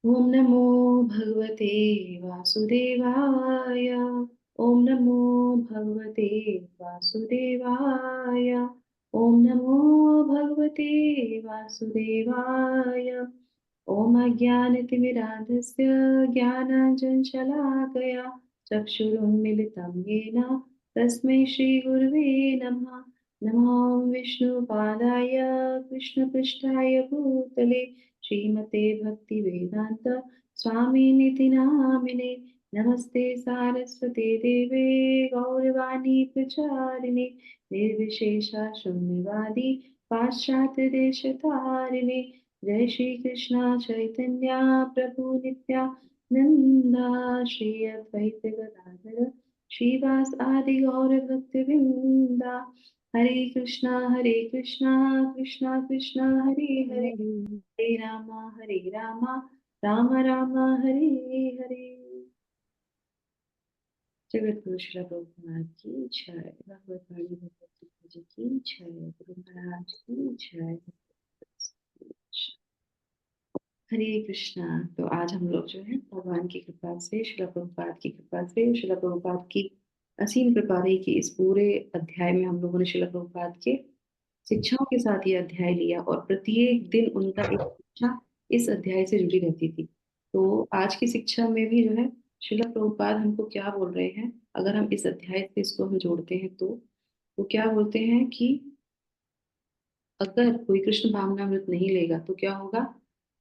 ओम नमो भगवते वासुदेवाय। ओम नमो भगवते वासुदेवाय। ओम नमो भगवते वासुदेवाय। ओम अज्ञानतिमिरान्धस्य ज्ञानाञ्जनशलाकया चक्षुरुन्मिलितं येन तस्मै श्रीगुरुवे नमः। नमो विष्णुपादाय कृष्णपृष्ठाय भूतले श्रीमते भक्तिवेदान्त स्वामिनिति नामिने। नमस्ते सारस्वते देवे गौरवाणी प्रचारिणे निर्विशेषा शून्यवादी पाश्चात्य देशतारिणे। जय श्री कृष्णा चैतन्य प्रभु नित्यानंदा श्री अद्वैत गदाधर श्रीवास आदि गौर भक्त वृंदा। हरे कृष्णा कृष्णा कृष्णा हरे हरे हरि हरे रामा राम राम हरे हरे। जगत गुरु श्रील प्रभुपाद की जय। भगवत वाणी भगवत जी की जय। गुरु महाराज की जय। हरे कृष्णा। तो आज हम लोग जो है भगवान की कृपा से श्रील प्रभुपाद की कृपा से श्रील प्रभुपाद की असीम कृपा रही कि इस पूरे अध्याय में हम लोगों ने श्रील प्रभुपाद के शिक्षाओं के साथ ये अध्याय लिया और प्रत्येक दिन उनका एक शिक्षा इस अध्याय से जुड़ी रहती थी। तो आज की शिक्षा में भी जो है श्रील प्रभुपाद हमको क्या बोल रहे हैं, अगर हम इस अध्याय से इसको हम जोड़ते हैं तो वो क्या बोलते हैं कि अगर कोई कृष्ण भावनामृत नहीं लेगा तो क्या होगा,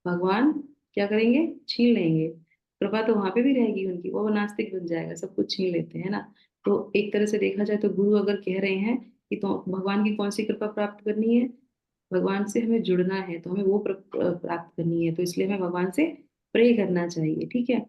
भगवान क्या करेंगे, छीन लेंगे। कृपा तो वहां पे भी रहेगी उनकी, वो नास्तिक बन जाएगा, सब कुछ छीन लेते हैं ना। तो एक तरह से देखा जाए तो गुरु अगर कह रहे हैं कि तो भगवान की कौन सी कृपा प्राप्त करनी है, भगवान से हमें जुड़ना है तो हमें वो प्राप्त करनी है, तो इसलिए हमें भगवान से प्रे करना चाहिए, ठीक है।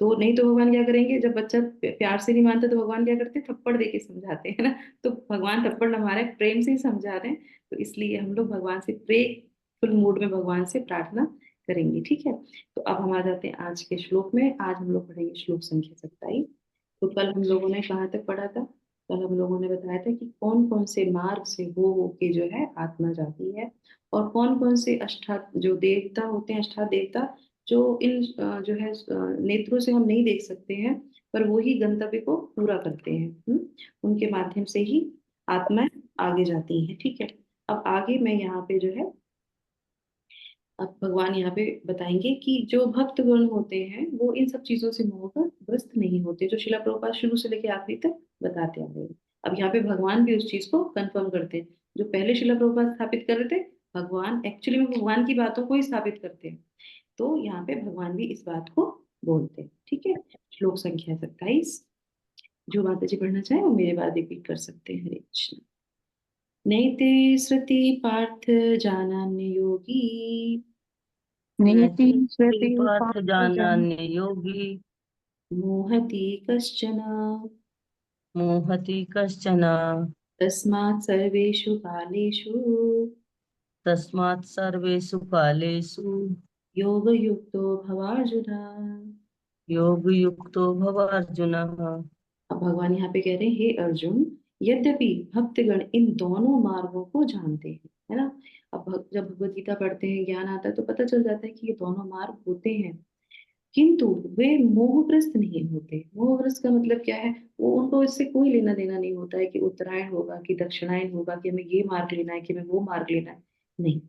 तो नहीं तो भगवान क्या करेंगे, जब बच्चा प्यार से नहीं मानता तो भगवान क्या करते हैं, थप्पड़ दे के समझाते हैं ना। तो भगवान थप्पड़ न मारे, प्रेम से ही समझा रहे हैं। तो इसलिए हम लोग भगवान से प्रेफुल मूड में भगवान से प्रार्थना करेंगे, ठीक है। तो अब हम आ जाते हैं आज के श्लोक में। आज हम लोग पढ़ेंगे श्लोक संख्या 27। तो कल हम लोगों ने कहाँ तक पढ़ा था, कल हम लोगों ने बताया था कि कौन कौन से मार्ग से हो के जो है आत्मा जाती है, और कौन कौन से अष्टा जो देवता होते हैं, अष्टा देवता, जो इन जो है नेत्रों से हम नहीं देख सकते हैं, पर वो ही गंतव्य को पूरा करते हैं। उनके माध्यम से ही आत्माएं आगे जाती हैं, ठीक है। अब आगे मैं यहाँ पे जो है, अब भगवान यहाँ पे बताएंगे कि जो भक्त गण होते हैं वो इन सब चीजों से मोह का ग्रस्त नहीं होते, जो शिला प्रभुपाद शुरू से लेकर आखिरी तक बताते आ रहे हैं। अब यहाँ पे भगवान भी उस चीज को कंफर्म करते हैं, जो पहले शिला प्रभुपाद स्थापित कर रहे थे, भगवान एक्चुअली में भगवान की बातों को ही स्थापित करते हैं। तो यहाँ पे भगवान भी इस बात को बोलते हैं, ठीक है। श्लोक संख्या 27। जो माता जी पढ़ना चाहे वो मेरे बाद रिपीट कर सकते हैं। हरे कृष्ण। नैते श्रुति पार्थ जानान्य योगी नियति नैति श्रुति पार्थ पार्थ जन जानान्य योगी मोहति कश्चन मोहति कश्चन तस्मात् सर्वेषु कालेषु तस्मात् सर्वेषु कालेषु योगयुक्तो भवार्जुन। योगयुक्तो भव अर्जुन। अब भगवान यहाँ पे कह रहे हैं, हे अर्जुन, यद्यपि भक्तगण इन दोनों मार्गों को जानते हैं, है ना। अब जब भगवत गीता पढ़ते हैं, ज्ञान आता है तो पता चल जाता है कि ये दोनों मार्ग होते हैं, किंतु वे मोहग्रस्त नहीं होते। मोहग्रस्त का मतलब क्या है, वो उनको इससे कोई लेना देना नहीं होता है कि उत्तरायण होगा कि दक्षिणायन होगा, कि हमें ये मार्ग लेना है कि हमें वो मार्ग लेना है, नहीं।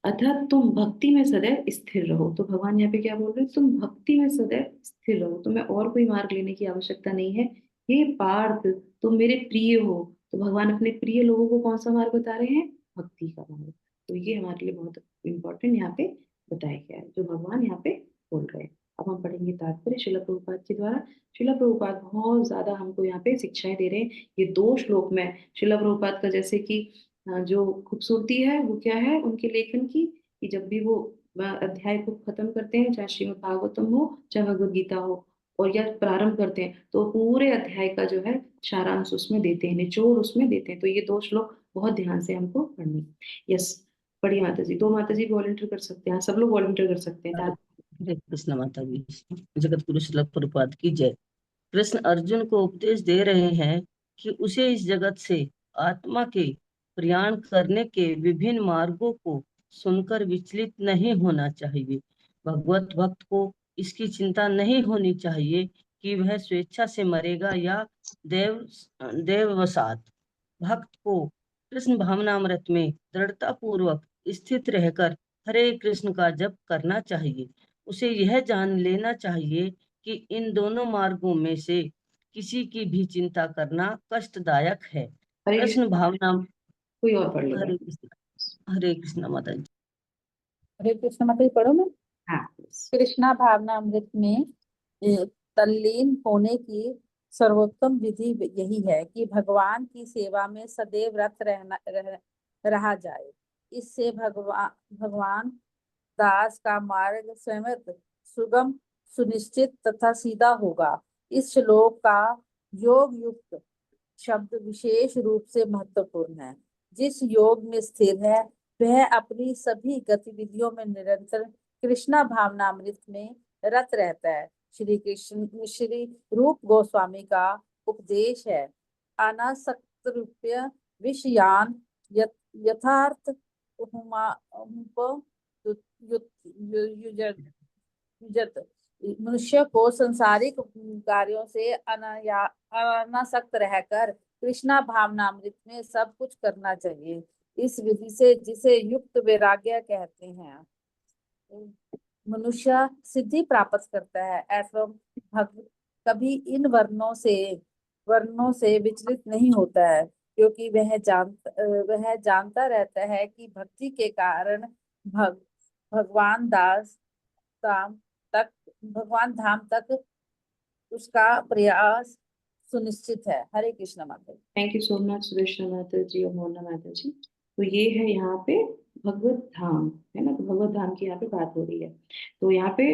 अतः तुम भक्ति में सदैव स्थिर रहो। तो भगवान यहाँ पे क्या बोल रहे हैं, तुम भक्ति में सदैव स्थिर रहो, तुम्हें और कोई मार्ग लेने की आवश्यकता नहीं है। हे पार्थ, तुम मेरे प्रिय हो। तो भगवान अपने प्रिय लोगों को कौन सा मार्ग बता रहे हैं, भक्ति का मार्ग। तो ये हमारे लिए बहुत इंपॉर्टेंट यहाँ पे बताया गया है, जो भगवान यहाँ पे बोल रहे हैं। अब हम पढ़ेंगे तात्पर्य श्रील प्रभुपाद के द्वारा। श्रील प्रभुपाद बहुत ज्यादा हमको यहाँ पे शिक्षाएं दे रहे हैं। ये दो श्लोक में श्रील प्रभुपाद का जैसे कि जो खूबसूरती है वो क्या है उनके लेखन की, कि जब भी वो अध्याय को खत्म करते हैं, चाहे श्रीमद् भागवतम हो चाहे भगवद गीता हो, और या प्रारंभ करते हैं, तो पूरे अध्याय का जो है सारांश उसमें देते हैं, निचोड़ उसमें देते हैं। तो ये दो श्लोक बहुत ध्यान से हमको पढ़नी। यस, पढ़िए माता जी। दो माता जी वॉलंटियर कर सकते हैं, सब लोग वॉलंटियर कर सकते हैं। हरे कृष्ण माता जी। जगत गुरु श्रील प्रभुपाद की जय। कृष्ण अर्जुन को उपदेश दे रहे हैं कि उसे इस जगत से आत्मा के प्रयाण करने के विभिन्न मार्गों को सुनकर विचलित नहीं होना चाहिए। भगवत भक्त को इसकी चिंता नहीं होनी चाहिए कि वह स्वेच्छा से मरेगा या देव देववसात। भक्त को कृष्ण भावनामृत में दृढ़ता पूर्वक स्थित रहकर हरे कृष्ण का जप करना चाहिए। उसे यह जान लेना चाहिए कि इन दोनों मार्गों में से किसी की भी चिंता करना कष्टदायक है। हरे कृष्ण। कृष्ण भावना। कोई और पढ़ लेगा। हरे कृष्ण माता जी। हरे कृष्ण माता पढ़ो मैं। हाँ। कृष्णा भावनामृत में तल्लीन होने की सर्वोत्तम विधि यही है कि भगवान की सेवा में सदैव रत रहा जाए। इससे भगवान दास का मार्ग स्वयं सुगम, सुनिश्चित तथा सीधा होगा। इस श्लोक का योग युक्त शब्द विशेष रूप से महत्वपूर्ण है। जिस योग में स्थिर है वह अपनी सभी गतिविधियों में निरंतर कृष्णा भावनामृत में रत रहता है। श्री रूप गोस्वामी का उपदेश है, अनासक्त रूपय विषयान यथार्थ युजत। मनुष्य को संसारिक कार्यों से अनासक्त रहकर कृष्णा भावनामृत में सब कुछ करना चाहिए। इस विधि से जिसे युक्त वैराग्य कहते हैं, मनुष्य सिद्धि प्राप्त करता है। एवं भक्त कभी इन वर्णों से विचलित नहीं होता है, क्योंकि वह जानता रहता है कि भक्ति के कारण भगवान धाम तक भगवान धाम तक उसका प्रयास सुनिश्चित है। हरे कृष्ण माता। Thank you so much Suresh माता जी और मोहना माता जी। तो ये है यहाँ पे भगवत धाम, है ना। तो भगवत धाम की यहाँ पे बात हो रही है। तो यहाँ पे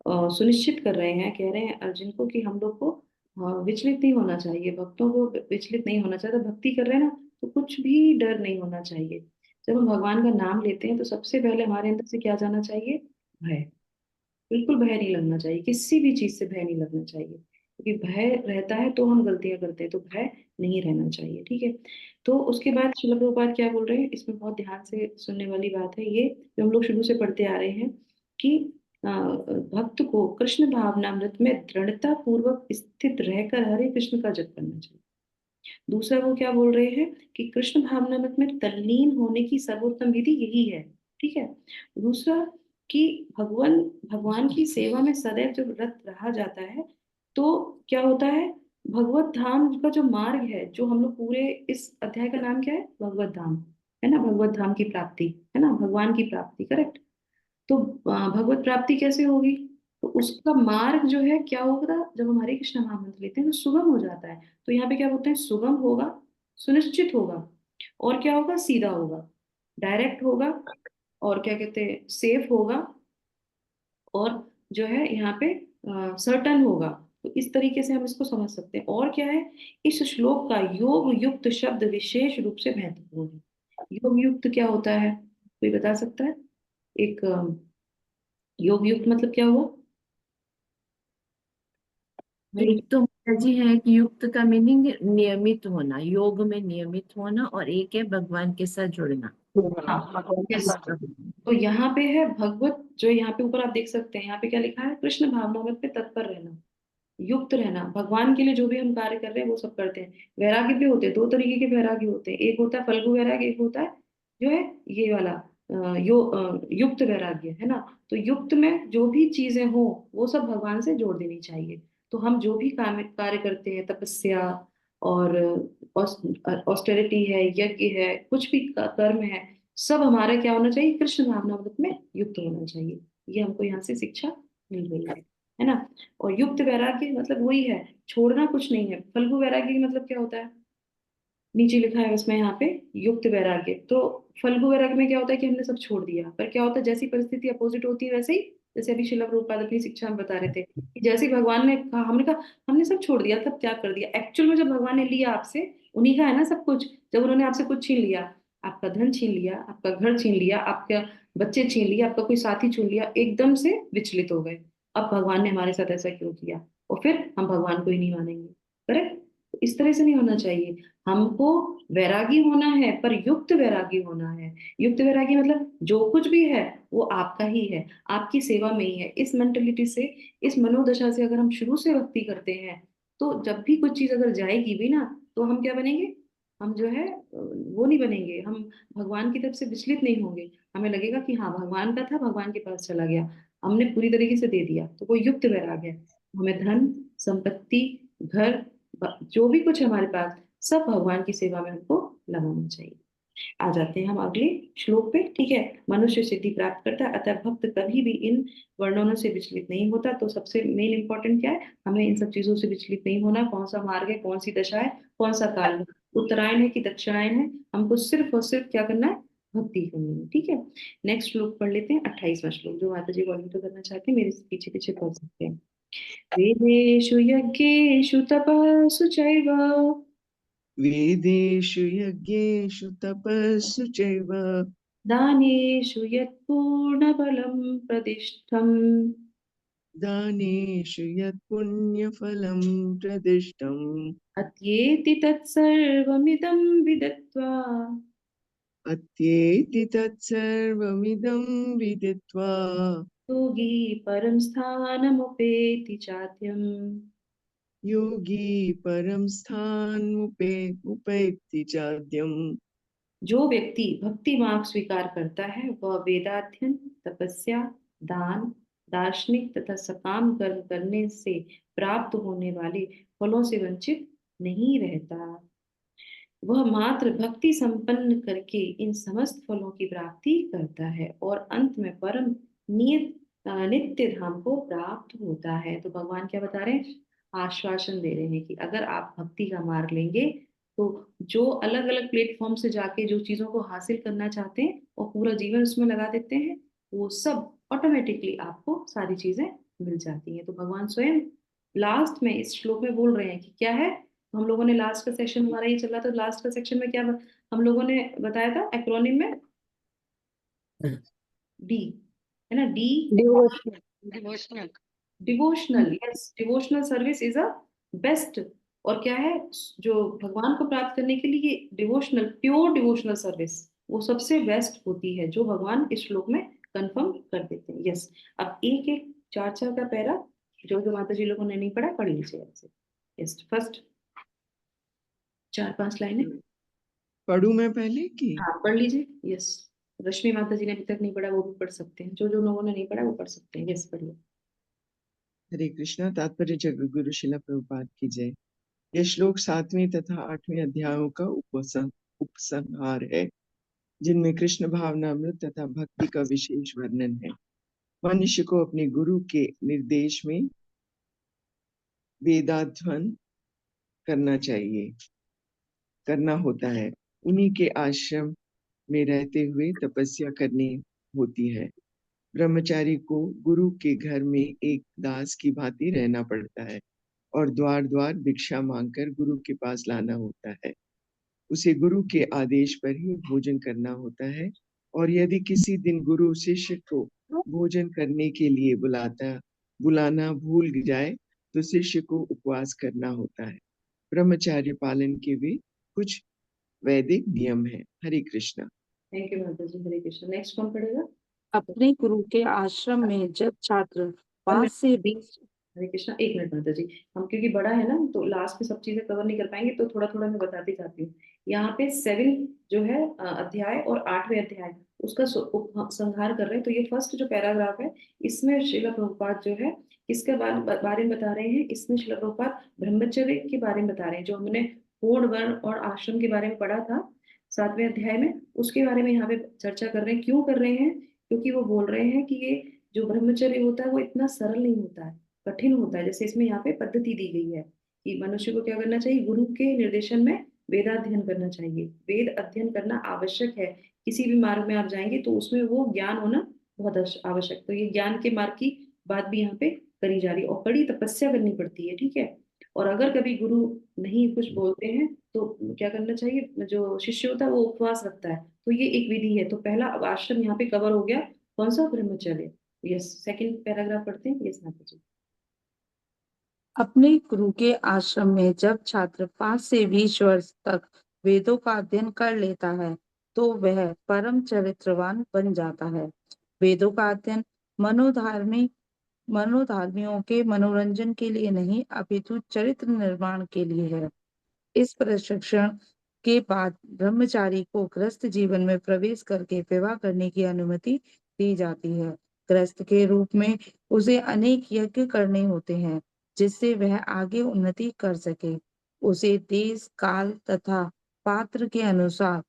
सुनिश्चित कर रहे हैं, कह रहे हैं अर्जुन को कि हम लोग को विचलित नहीं होना चाहिए, भक्तों को विचलित नहीं होना चाहिए। तो भक्ति कर रहे हैं ना, तो कुछ भी डर नहीं होना चाहिए। जब हम भगवान का नाम लेते हैं तो सबसे पहले हमारे अंदर से क्या जाना चाहिए? भय। बिल्कुल भय नहीं लगना चाहिए, किसी भी चीज से भय नहीं लगना चाहिए, क्योंकि भय रहता है तो हम गलतियां करते हैं। तो भय नहीं रहना चाहिए, ठीक है। तो उसके बाद श्रील प्रभुपाद क्या बोल रहे हैं, इसमें बहुत ध्यान से सुनने वाली बात है ये, जो हम लोग शुरू से पढ़ते आ रहे हैं कि भक्त को कृष्ण भावनामृत में दृढ़ता पूर्वक स्थित रहकर हरे कृष्ण का जप करना चाहिए। दूसरा वो क्या बोल रहे हैं कि कृष्ण भावनामृत में तल्लीन होने की सर्वोत्तम विधि यही है, ठीक है। दूसरा कि भगवान भगवान की सेवा में सदैव जब रत रहा जाता है तो क्या होता है, भगवत धाम का जो मार्ग है, जो हम लोग पूरे इस अध्याय का नाम क्या है, भगवत धाम, है ना। भगवत धाम की प्राप्ति, है ना, भगवान की प्राप्ति, करेक्ट। तो भगवत प्राप्ति कैसे होगी? तो उसका मार्ग जो है क्या होगा, जब हम हरे कृष्ण महामंत्र लेते हैं तो सुगम हो जाता है। तो यहाँ पे क्या बोलते हैं, सुगम होगा, सुनिश्चित होगा, और क्या होगा, सीधा होगा, डायरेक्ट होगा, और क्या कहते हैं, सेफ होगा, और जो है यहाँ पे सर्टन होगा। तो इस तरीके से हम इसको समझ सकते हैं। और क्या है, इस श्लोक का योग युक्त शब्द विशेष रूप से महत्वपूर्ण है। योग युक्त क्या होता है, कोई बता सकता है? एक योग युक्त मतलब क्या हुआ? युक्त तो माता जी है कि युक्त का मीनिंग नियमित होना, योग में नियमित होना, और एक है भगवान के साथ जुड़ना। हाँ, यस। तो यहाँ पे है भगवत, जो यहाँ पे ऊपर आप देख सकते हैं, यहाँ पे क्या लिखा है, कृष्ण भावनामृत पे तत्पर रहना, युक्त रहना। भगवान के लिए जो भी हम कार्य कर रहे हैं वो सब करते हैं। वैराग्य भी होते हैं, दो तरीके के वैराग्य होते हैं, एक होता है फल्गु वैराग्य, एक होता है जो है ये वाला युक्त वैराग्य, है ना। तो युक्त में जो भी चीजें हो वो सब भगवान से जोड़ देनी चाहिए। तो हम जो भी काम कार्य करते हैं, तपस्या और ऑस्टेरिटी है, यज्ञ है, कुछ भी कर्म है, सब हमारा क्या होना चाहिए, कृष्ण भावनामृत में युक्त होना चाहिए। ये हमको यहाँ से शिक्षा मिल रही है ना। और युक्त वैराग्य मतलब वही है, छोड़ना कुछ नहीं है। फल्गु वैराग्य का मतलब क्या होता है, नीचे लिखा है उसमें यहाँ पे, युक्त वैराग्य। तो फल्गु वैराग्य में क्या होता है कि हमने सब छोड़ दिया, पर क्या होता है, जैसी परिस्थिति अपोजिट होती है वैसे ही, जैसे अभी श्रील प्रभुपाद अपनी शिक्षा में बता रहे थे कि जैसे ही भगवान ने कहा, हमने कहा हमने सब छोड़ दिया, तब त्याग कर दिया। एक्चुअल में जब भगवान ने लिया आपसे, उन्हीं का है ना सब कुछ। जब उन्होंने आपसे कुछ छीन लिया, आपका धन छीन लिया, आपका घर छीन लिया, आपका बच्चे छीन लिया, आपका कोई साथी छीन लिया, एकदम से विचलित हो गए। अब भगवान ने हमारे साथ ऐसा क्यों किया, और फिर हम भगवान को ही नहीं मानेंगे, करेक्ट। इस तरह से नहीं होना चाहिए। हमको वैरागी होना है, पर युक्त वैरागी होना है। युक्त वैरागी मतलब जो कुछ भी है वो आपका ही है, आपकी सेवा में ही है। इस मेंटेलिटी से, इस मनोदशा से अगर हम शुरू से भक्ति करते हैं, तो जब भी कुछ चीज अगर जाएगी भी ना, तो हम क्या बनेंगे, हम जो है वो नहीं बनेंगे, हम भगवान की तरफ से विचलित नहीं होंगे। हमें लगेगा कि हाँ भगवान का था, भगवान के पास चला गया, हमने पूरी तरीके से दे दिया, तो वो युक्त वैराग्य है। हमें धन संपत्ति घर जो भी कुछ है हमारे पास, सब भगवान की सेवा में हमको लगाना चाहिए। आ जाते हैं हम अगले श्लोक पे, ठीक है। मनुष्य सिद्धि प्राप्त करता है, अतः भक्त कभी भी इन वर्णनों से विचलित नहीं होता। तो सबसे मेन इंपॉर्टेंट क्या है, हमें इन सब चीजों से विचलित नहीं होना। कौन सा मार्ग है, कौन सी दशा है, कौन सा काल है, उत्तरायण है कि दक्षिणायन है, हमको सिर्फ और सिर्फ क्या करना है, भक्ति करनी है, ठीक है। नेक्स्ट श्लोक पढ़ लेते हैं, 28वां श्लोक। जो माता जी वॉल्यूम करना चाहते हैं मेरे पीछे पीछे पढ़ सकते हैं। वेदेषु यज्ञेषु तपस्सु चैव वेदेषु यज्ञेषु तपस्सु चैव दानेषु यत्पूर्णबलं प्रदिष्टम् दानेषु यत् पुण्यफलं प्रदिष्टम् अत्येति तत्सर्वमिदं विदित्वा अत्येति तत्सर्वमिदं विदित्वा योगी परं स्थानमुपेति चाद्यम्। योगी परम उपैति चाद्यम्। जो व्यक्ति भक्ति मार्ग स्वीकार करता है, वह वेदाध्ययन, तपस्या, दान, दार्शनिक तथा सकाम कर्म करने से प्राप्त होने वाले फलों से वंचित नहीं रहता। वह मात्र भक्ति संपन्न करके इन समस्त फलों की प्राप्ति करता है और अंत में परम नित्य धाम को प्राप्त होता है। तो भगवान क्या बता रहे हैं, आश्वासन दे रहे हैं कि अगर आप भक्ति का मार्ग लेंगे, तो जो अलग अलग प्लेटफॉर्म से जाके जो चीजों को हासिल करना चाहते हैं और पूरा जीवन उसमें लगा देते हैं, वो सब ऑटोमेटिकली आपको सारी चीजें मिल जाती हैं। तो भगवान स्वयं लास्ट में इस श्लोक में बोल रहे हैं कि क्या है। तो हम लोगों ने लास्ट का सेक्शन हमारा ये चल रहा था, लास्ट का सेक्शन में क्या हम लोगों ने बताया था एक्रोनिम में, डी, है ना, D, devotional devotional. Yes, devotional service is a best. और क्या है, जो भगवान को प्राप्त करने के लिए डिवोशनल, प्योर डिवोशनल सर्विस वो सबसे बेस्ट होती है, जो भगवान इस श्लोक में कंफर्म कर देते हैं। यस, अब एक एक चार चार का पैरा जो जो माता जी लोगों ने नहीं पढ़ा पढ़ लीजिए ऐसे। यस, फर्स्ट 4-5 लाइनें, पढ़ूं मैं पहले की? हाँ पढ़ लीजिए। यस, रश्मि माता जी ने अभी तक नहीं पढ़ा वो भी पढ़ सकते हैं, जो जो लोगों ने नहीं पढ़ा वो पढ़ सकते हैं। यस, पढ़िए। हरे कृष्णा। तात्पर्य जगद्गुरु शिला प्रभुपाद की जय। यह श्लोक 7वें तथा 8वें अध्यायों का उपसंहार है, जिनमें कृष्ण भावनामृत तथा भक्ति का विशेष वर्णन है। मनुष्य को अपने गुरु के निर्देश में वेदाध्ययन करना होता है। उन्हीं के आश्रम में रहते हुए तपस्या करनी होती है। ब्रह्मचारी को गुरु के घर में एक दास की भांति रहना पड़ता है और द्वार द्वार भिक्षा मांगकर गुरु के पास लाना होता है। उसे गुरु के आदेश पर ही भोजन करना होता है, और यदि किसी दिन गुरु शिष्य को भोजन करने के लिए बुलाना भूल जाए, तो शिष्य को उपवास करना होता है। ब्रह्मचार्य पालन के भी कुछ वैदिक नियम है। हरे कृष्णा। थैंक यू माता जी, हरे कृष्ण। नेक्स्ट कौन पढ़ेगा? अपने गुरु के आश्रम में जब छात्र 5 से 20 हरे कृष्णा, एक मिनट माता जी, हम क्योंकि बड़ा है ना तो लास्ट में सब चीजें कवर नहीं कर पाएंगे, तो थोड़ा थोड़ा मैं बताती जाती हूँ। यहाँ पे 7 जो है अध्याय और 8वें अध्याय उसका संहार कर रहे हैं। तो ये फर्स्ट जो पैराग्राफ है, इसमें श्रील प्रभुपाद जो है इसके बारे में बता रहे हैं। इसमें श्रील प्रभुपाद ब्रह्मचर्य के बारे में बता रहे हैं, जो हमने पूर्ण वर्ण और आश्रम के बारे में पढ़ा था 7वें अध्याय में, उसके बारे में यहाँ पे चर्चा कर रहे हैं। क्यों कर रहे हैं? क्योंकि वो बोल रहे हैं कि ये जो ब्रह्मचर्य होता है वो इतना सरल नहीं होता है, कठिन होता है। जैसे इसमें यहाँ पे पद्धति दी गई है कि मनुष्य को क्या करना चाहिए, गुरु के निर्देशन में वेदाध्ययन करना चाहिए। वेद अध्ययन करना आवश्यक है। किसी भी मार्ग में आप जाएंगे तो उसमें वो ज्ञान होना बहुत आवश्यक। तो ये ज्ञान के मार्ग की बात भी यहाँ पे करी जा रही है, और कड़ी तपस्या करनी पड़ती है, ठीक है। और अगर कभी गुरु नहीं कुछ बोलते हैं तो क्या करना चाहिए, जो शिष्य होता है वो उपवास रखता है। तो ये एक विधि है। तो पहला आश्रम यहाँ पे कवर हो गया, कौन सा, ब्रह्मचर्य। यस, सेकंड पैराग्राफ पढ़ते हैं। यस माता जी। अपने गुरु के आश्रम में जब छात्र 5 से 20 वर्ष तक वेदों का अध्ययन कर लेता है, तो वह परम चरित्रवान बन जाता है। वेदों का अध्ययन मनोधार्मियों के मनोरंजन के लिए नहीं, अपितु चरित्र निर्माण के लिए है। इस प्रशिक्षण के बाद ब्रह्मचारी को गृहस्थ जीवन में प्रवेश करके विवाह करने की अनुमति दी जाती है। गृहस्थ के रूप में उसे अनेक यज्ञ करने होते हैं, जिससे वह आगे उन्नति कर सके। उसे देश, काल तथा पात्र के अनुसार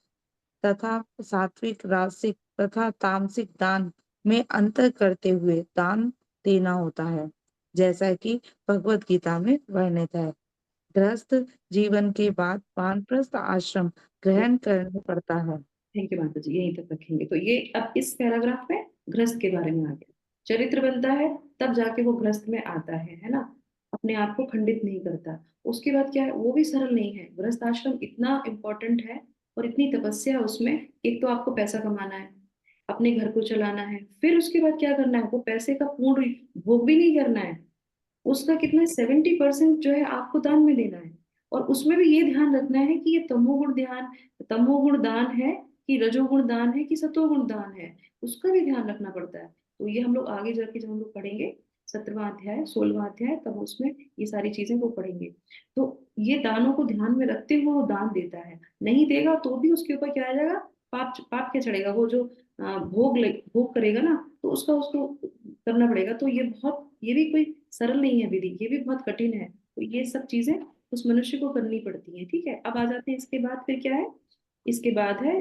तथा सात्विक, राजसिक तथा तामसिक दान में अंतर करते हुए दान देना होता है, जैसा कि भगवत गीता में वर्णित है। गृहस्थ जीवन के बाद वानप्रस्थ आश्रम ग्रहण करना पड़ता है। थैंक यू माता जी, यहीं तक रखेंगे। तो ये अब इस पैराग्राफ में गृहस्थ के बारे में आ गया। चरित्र बनता है तब जाके वो गृहस्थ में आता है ना, अपने आप को खंडित नहीं करता। उसके बाद क्या है, वो भी सरल नहीं है। गृहस्थ आश्रम इतना इम्पोर्टेंट है और इतनी तपस्या उसमें। एक तो आपको पैसा कमाना है, अपने घर को चलाना है, फिर उसके बाद क्या करना है, वो पैसे का पूर्ण भोग भी नहीं करना है। उसका कितना 70% जो है आपको दान में देना है। और उसमें भी ये ध्यान रखना है कि ये तमोगुण दान है कि रजोगुण दान है कि सतोगुण दान है, उसका भी ध्यान रखना पड़ता है। तो ये हम लोग आगे जाके जब हम लोग पढ़ेंगे 17वां अध्याय 16वां अध्याय, तब उसमें ये सारी चीजें वो पढ़ेंगे। तो ये दानों को ध्यान में रखते हुए वो दान देता है। नहीं देगा तो भी उसके ऊपर क्या आ जाएगा, पाप पाप क्या चढ़ेगा। वो जो भोग करेगा ना, तो उसका उसको करना पड़ेगा। तो ये भी कोई सरल नहीं है विधि, ये भी बहुत कठिन है। तो ये सब चीजें उस मनुष्य को करनी पड़ती हैं। ठीक है, अब आ जाते हैं इसके बाद फिर क्या है। इसके बाद है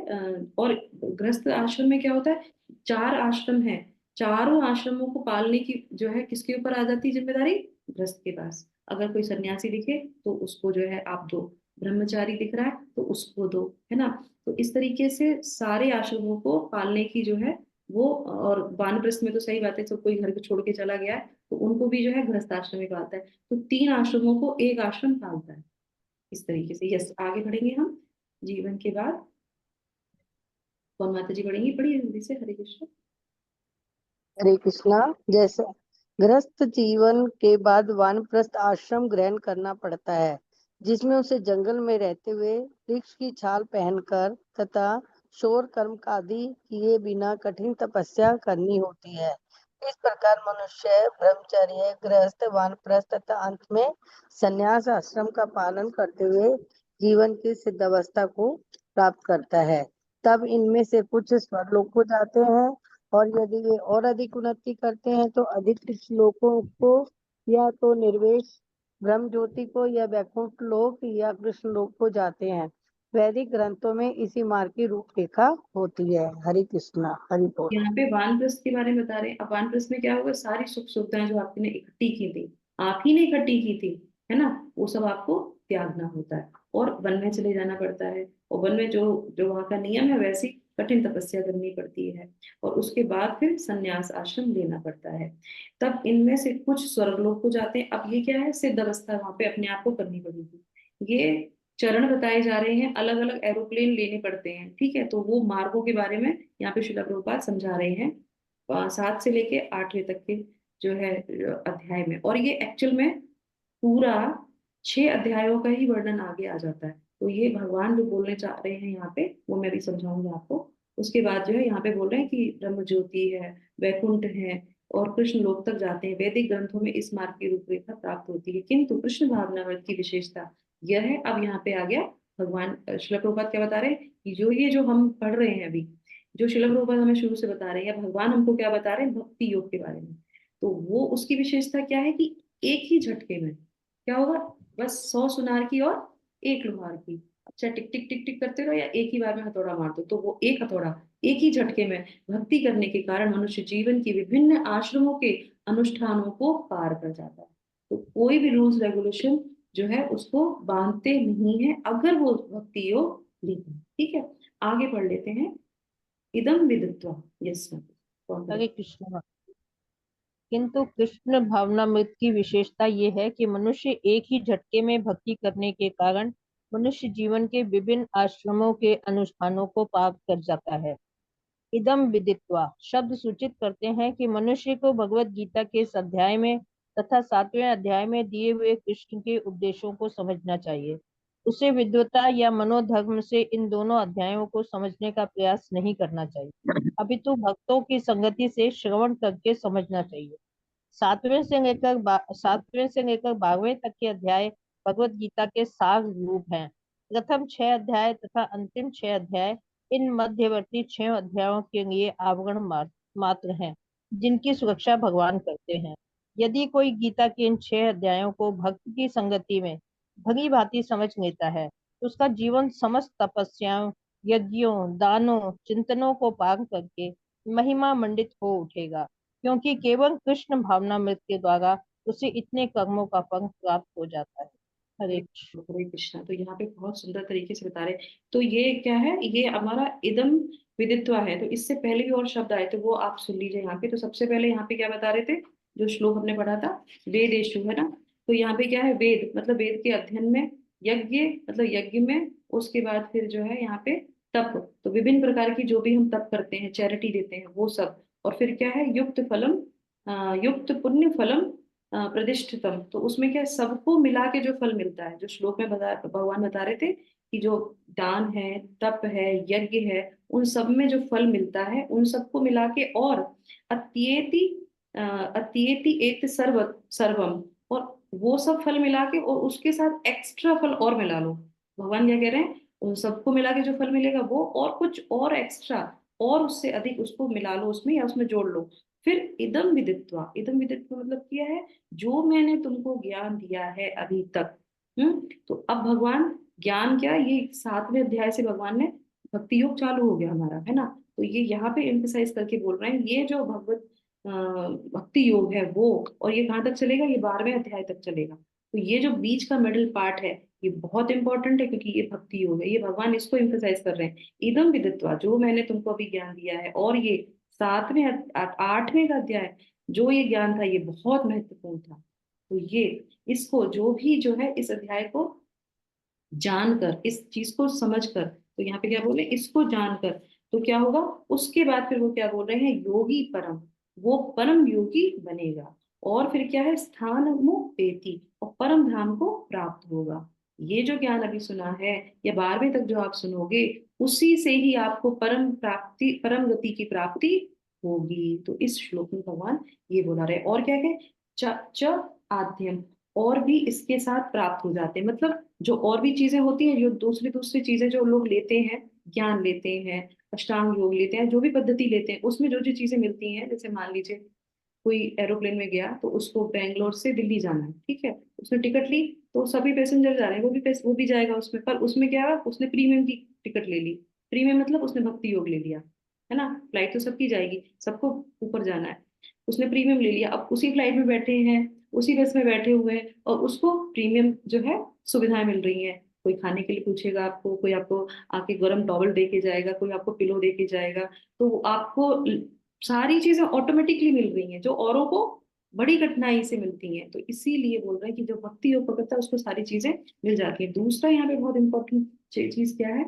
और गृहस्थ आश्रम में क्या होता है, 4 आश्रम है। चारों आश्रमों को पालने की जो है किसके ऊपर आ जाती है जिम्मेदारी, गृहस्थ के पास। अगर कोई सन्यासी दिखे तो उसको जो है आप दो, ब्रह्मचारी दिख रहा है तो उसको दो, है ना। तो इस तरीके से सारे आश्रमों को पालने की जो है वो, और वानप्रस्थ में तो सही बात है, सब कोई घर को छोड़ के चला गया है तो उनको भी जो है गृहस्थ आश्रम में पालता है। तो 3 आश्रमों को एक आश्रम पालता है इस तरीके से। यस, आगे बढ़ेंगे हम जीवन के बाद। कौन माता जी पढ़ेंगी, पढ़िए जल्दी से। हरे कृष्ण। हरे कृष्णा। जैसे गृहस्थ जीवन के बाद वानप्रस्थ आश्रम ग्रहण करना पड़ता है, जिसमें उसे जंगल में रहते हुए वृक्ष की छाल पहनकर तथा शोर कर्म आदि किए बिना कठिन तपस्या करनी होती है। इस प्रकार मनुष्य ब्रह्मचर्य, गृहस्थ, वानप्रस्थ तथा अंत में संन्यास आश्रम का पालन करते हुए जीवन की सिद्धावस्था को प्राप्त करता है। तब इनमें से कुछ स्वर्गलोक को जाते हैं, और यदि वे और अधिक उन्नति करते हैं तो अधिक श्लोकों को या तो निर्वेश ब्रह्म ज्योति को या वैकुंठ लोक या कृष्ण लोक को जाते हैं। वैदिक ग्रंथों में इसी मार्ग की रूपरेखा होती है। हरे कृष्णा, हरि बोल। यहाँ पे वानप्रस्थ के बारे में बता रहे हैं। अब वानप्रस्थ में क्या होगा, सारी सुख सुविधाएं जो आपने इकट्ठी की थी, आप ही ने इकट्ठी की थी, है ना, वो सब आपको त्यागना होता है और वन में चले जाना पड़ता है। और वन में जो जो वहाँ का नियम है वैसी कठिन तपस्या करनी पड़ती है। और उसके बाद फिर संन्यास आश्रम लेना पड़ता है। तब इनमें से कुछ स्वर्गलोक को जाते हैं। अब ये क्या है, सिद्ध अवस्था वहां पे अपने आप को करनी पड़ेगी। ये चरण बताए जा रहे हैं, अलग अलग एरोप्लेन लेने पड़ते हैं। ठीक है, तो वो मार्गों के बारे में यहाँ पे श्रील प्रभुपाद समझा रहे हैं 7 से लेके 8वें तक के जो है अध्याय में। और ये एक्चुअल में पूरा 6 अध्यायों का ही वर्णन आगे आ जाता है। तो ये भगवान जो बोलने चाह रहे हैं यहाँ पे वो मैं भी समझाऊंगी आपको। उसके बाद जो है यहाँ पे बोल रहे हैं कि ब्रह्म ज्योति है, वैकुंठ है और कृष्ण लोक तक जाते हैं। वैदिक ग्रंथों में इस मार्ग की रूपरेखा प्राप्त होती है, किंतु कृष्ण भावनामृत की विशेषता यह है। अब यहाँ पे आ गया भगवान श्रील प्रभुपाद क्या बता रहे हैं कि जो हम पढ़ रहे हैं अभी, जो श्रील प्रभुपाद हमें शुरू से बता रहे हैं, भगवान हमको क्या बता रहे हैं भक्ति योग के बारे में। तो वो उसकी विशेषता क्या है कि एक ही झटके में क्या होगा, बस 100 सुनार की और 1 लोहार की। अच्छा, टिक टिक टिक टिक करते रहो या एक ही बार में हथौड़ा मार दो, तो वो एक हथौड़ा एक ही झटके में भक्ति करने के कारण मनुष्य जीवन की विभिन्न आश्रमों के अनुष्ठानों को पार कर जाता है। तो कोई भी रूल्स रेगुलेशन जो है उसको बांधते नहीं है अगर वो भक्ति योग लेते हैं। ठीक है, आगे पढ़ लेते हैं। इदम विदित्वा। यस, हरे कृष्ण। किंतु कृष्ण भावनामृत की विशेषता ये है कि मनुष्य एक ही झटके में भक्ति करने के कारण मनुष्य जीवन के विभिन्न आश्रमों के अनुष्ठानों को पार कर जाता है। इदम विदित्वा शब्द सूचित करते हैं कि मनुष्य को भगवत गीता के इस अध्याय में तथा 7वें अध्याय में दिए हुए कृष्ण के उपदेशों को समझना चाहिए। उसे विद्वता या मनोधर्म से इन दोनों अध्यायों को समझने का प्रयास नहीं करना चाहिए, अपितु भक्तों की संगति से श्रवण करके समझना चाहिए। 7वें से लेकर 12वें तक के अध्याय भगवत गीता के सार रूप हैं। प्रथम 6 अध्याय तथा अंतिम 6 अध्याय इन मध्यवर्ती 6 अध्यायों के लिए आवरण मात्र हैं, जिनकी सुरक्षा भगवान करते हैं। यदि कोई गीता के इन 6 अध्यायों को भक्त की संगति में भली भांति समझ लेता है तो उसका जीवन समस्त तपस्याओं, यज्ञों, दानों, चिंतनों को पार करके महिमा मंडित हो उठेगा, क्योंकि केवल कृष्ण भावनामृत के द्वारा उसे इतने कर्मों का फल प्राप्त हो जाता है। हरे कृष्ण। हरे कृष्णा। तो यहाँ पे बहुत सुंदर तरीके से बता रहे। तो ये क्या है, ये हमारा इदम विदित्वा है। तो इससे पहले भी और शब्द आए थे, वो आप सुन लीजिए यहाँ पे। तो सबसे पहले यहाँ पे क्या बता रहे थे, जो श्लोक हमने पढ़ा था, वेदेषु, है ना। तो यहाँ पे क्या है, वेद मतलब वेद के अध्ययन में, यज्ञ मतलब यज्ञ में, उसके बाद फिर जो है यहाँ पे तप, तो विभिन्न प्रकार की जो भी हम तप करते हैं, चैरिटी देते हैं, वो सब। और फिर क्या है, युक्त फलम, युक्त पुण्य फलम प्रतिष्ठितम। तो उसमें क्या है, सबको मिला के जो फल मिलता है, जो श्लोक में भगवान बता रहे थे कि जो दान है, तप है, यज्ञ है, उन सब में जो फल मिलता है, उन सबको मिला के, और अत्येति अत्येति एक सर्व सर्वम, और वो सब फल मिला के और उसके साथ एक्स्ट्रा फल और मिला लो। भगवान क्या कह रहे हैं, उन सबको मिला के जो फल मिलेगा वो, और कुछ और एक्स्ट्रा, और उससे अधिक उसको मिला लो उसमें, या उसमें जोड़ लो। फिर इदम विदित्वा, इदम विदित्वा मतलब क्या है, जो मैंने तुमको ज्ञान दिया है अभी तक। तो अब भगवान ज्ञान क्या, ये 7वें अध्याय से भगवान ने भक्ति योग चालू हो गया हमारा, है ना। तो ये यहाँ पे एम्फसाइज करके बोल रहे हैं, ये जो भगवत भक्ति योग है वो, और ये कहाँ तक चलेगा, ये 12वें अध्याय तक चलेगा। तो ये जो बीच का मिडिल पार्ट है, ये बहुत इंपॉर्टेंट है, क्योंकि ये भक्ति योग है। ये भगवान इसको एम्फसाइज कर रहे हैं, इदम विदित्वा, जो मैंने तुमको अभी ज्ञान दिया है। और ये 8वें का अध्याय, जो ये ज्ञान था, ये बहुत महत्वपूर्ण था। तो ये, इसको जो भी जो है, इस अध्याय को जानकर, इस चीज को समझकर, तो यहाँ पे क्या बोले, इसको जानकर, तो क्या होगा, उसके बाद फिर वो क्या बोल रहे हैं, योगी परम, वो परम योगी बनेगा। और फिर क्या है, स्थान मुक्ति, और परम धाम को प्राप्त होगा। ये जो ज्ञान अभी सुना है, या 12वें तक जो आप सुनोगे, उसी से ही आपको परम प्राप्ति, परम गति की प्राप्ति होगी। तो इस श्लोक में भगवान ये बोला रहे। और क्या है, च च आद्यम, और भी इसके साथ प्राप्त हो जाते हैं। मतलब जो और भी चीजें होती हैं, जो दूसरी दूसरी चीजें जो लोग लेते हैं, ज्ञान लेते हैं, अष्टांग योग लेते हैं, जो भी पद्धति लेते हैं, उसमें जो जो चीजें मिलती हैं, जैसे मान लीजिए कोई एरोप्लेन में गया, तो उसको बेंगलोर से दिल्ली जाना है, ठीक है, उसने टिकट ली, तो सभी पैसेंजर जा रहे हैं, वो भी जाएगा उसमें। पर उसमें क्या है, उसने प्रीमियम की टिकट ले ली। प्रीमियम मतलब उसने भक्ति योग ले लिया, है ना। फ्लाइट तो सबकी जाएगी, सबको ऊपर जाना है, उसने प्रीमियम ले लिया। अब उसी फ्लाइट में बैठे हैं, उसी बस में बैठे हुए हैं, और उसको प्रीमियम जो है सुविधाएं मिल रही हैं। कोई खाने के लिए पूछेगा आपको, कोई आपको आके गर्म टॉवल दे के जाएगा, कोई आपको पिलो दे के जाएगा। तो आपको सारी चीजें ऑटोमेटिकली मिल रही हैं, जो औरों को बड़ी कठिनाई से मिलती हैं। तो इसीलिए बोल रहे हैं कि जो भक्ति योग करता है, उसको सारी चीजें मिल जाती है। दूसरा यहाँ पे बहुत इंपॉर्टेंट चीज क्या है,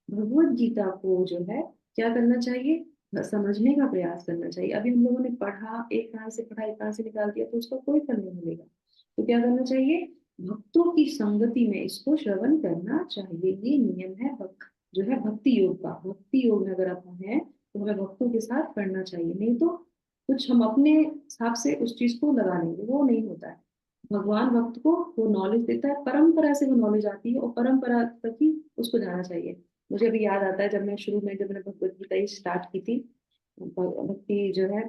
भगवत गीता को जो है क्या करना चाहिए, समझने का प्रयास करना चाहिए। अभी हम लोगों ने पढ़ा, एक कहाँ से पढ़ा, एक कहाँ से निकाल दिया, तो उसका कोई फल नहीं मिलेगा। तो क्या करना चाहिए, भक्तों की संगति में इसको श्रवण करना चाहिए। ये नियम है जो है भक्ति योग का। भक्ति योग में अगर आप हैं, तो हमें भक्तों के साथ पढ़ना चाहिए। नहीं तो कुछ हम अपने हिसाब से उस चीज को लगा लेंगे, वो नहीं होता है। भगवान भक्त को वो नॉलेज देता है, परंपरा से वो नॉलेज आती है, और परंपरा तक ही उसको जाना चाहिए। मुझे अभी याद आता है, जब मैं शुरू में, जब मैंने भगवत गीता ही स्टार्ट की थी, भक्ति जो है,